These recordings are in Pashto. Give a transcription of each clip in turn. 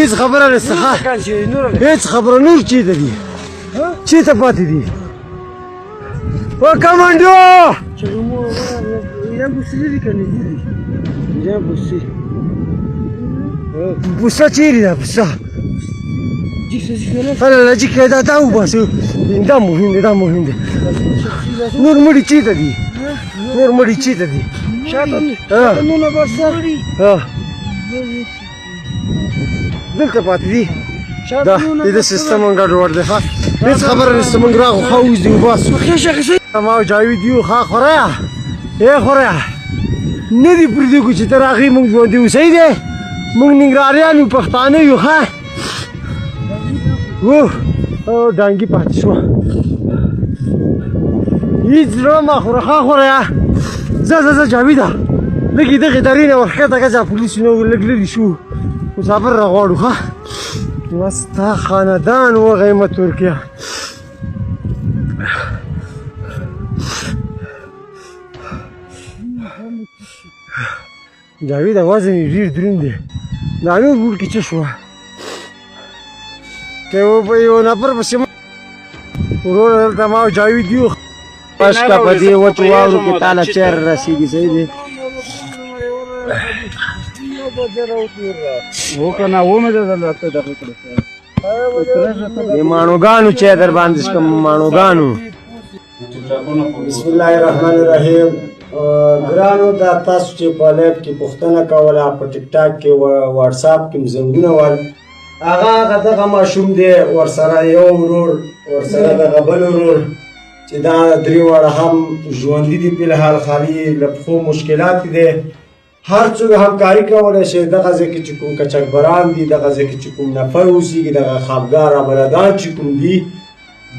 هیڅ خبره نشته هیڅ خبره نور چېرته دي چېرته پاتې دي او کمانډو بوسه چیرې ده بوسه هله جیک دا وباسو دا مهم دی دا مهم دی نور مړي چېرته دي نور مړي چېرته دي دلته پاتې دي دا د سیستم ګډوډ دی ښه هېڅ خبره نشته موږ راغو ښه ووځو وباسو ما او جاوید یو ښه خوریا ای خوریا نه دي پرېږدو چې ته راغې موږ ژوندي اوسئ دی موږ ننګرهاریان یو پښتانه یو ښه او ډانګي پاتې شوه هېڅ زړه مه خوره ښه خوریا ځه جاویده لږ یې دغې درې نه ورښکته که چې پولیسو نه لږ لرې شو مسافر را غواړو ښه ستا خاندان وغیمه ترکیه جاوید وزن یې ډېر دروند دی دا نور بوټ کې څه شوه که یو نفر پسې وروره دلته ما او جاوید یو پشکه په دې وچو واورو کې تاله چیرې رسېږي صحیح دی ماڼوګانو چې در باندې شکم ماڼوګانو بسم الله الرحمن الرحیم ګرانو دا تاسو چې په لایف کې پوښتنه کوله په ټیک ټاک کې واټساپ کې مې زنګونه ول هغه دغه ماشوم دی ورسره یو ورور ورسره دغه بل ورور چې دا درې واړه هم ژوندي دي فلحال خالي له پښو مشکلات دي هر څوک همکاري کولی شي دغه ځای کې چې کوم کچکبران دي دغه ځای کې چې کوم نفر اوسېږي دغه خوابګار عملدان چې کوم دي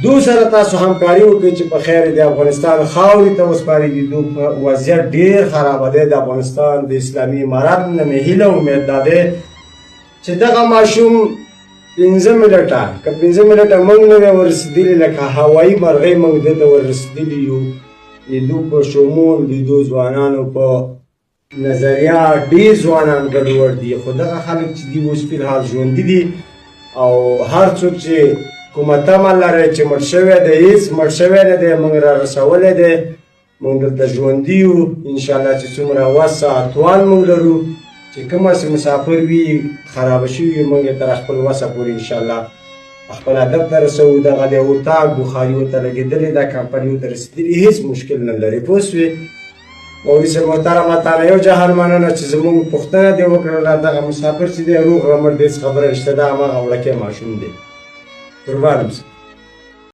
دو سره تاسو همکاري وکړئ چې په خیر د افغانستان خاورې ته وسپاري دي دو وضعیت ډېر خرابه دی د افغانستان د اسلامي امارت نه مې هیله امید دا دی چې دغه ماشوم 15 منټه که 15 منټه موږ نه دی ورسېدلي لکه هوایي مرغۍ موږ دې ته ورسېدلي یو د دو په شمول د دو ځوانانو په نظریه ډېر ځوانان ګډوډ دي خو دغه خلک چې دي اوس فلحال ژوندي دي او هر څوک چې کومه تمه لرئ چې مړ شوی دی هېڅ مړ شوی نه دی موږ را رسولی دی موږ دلته ژوندي یو انشاءالله چې څومره وس اتوان موږ لرو چې کوم هسې مسافر وي خرابه شوي وي موږ یې تر خپل وسه پورې انشاءالله خپل هدف ته رسوو دغه د اطاق بخاري ورته لګېدلې دا کمپنۍ ورته رسېدلي هېڅ مشکل نه لري پوه سوې مولوي صاحب محترمه تا نه یو جهان مننه چې زموږ پوښتنه دې وکړله دغه مسافر چې دی روغ رمټ هېڅ خبره نشته دا هماغه وړکی ماشوم دی قربان یم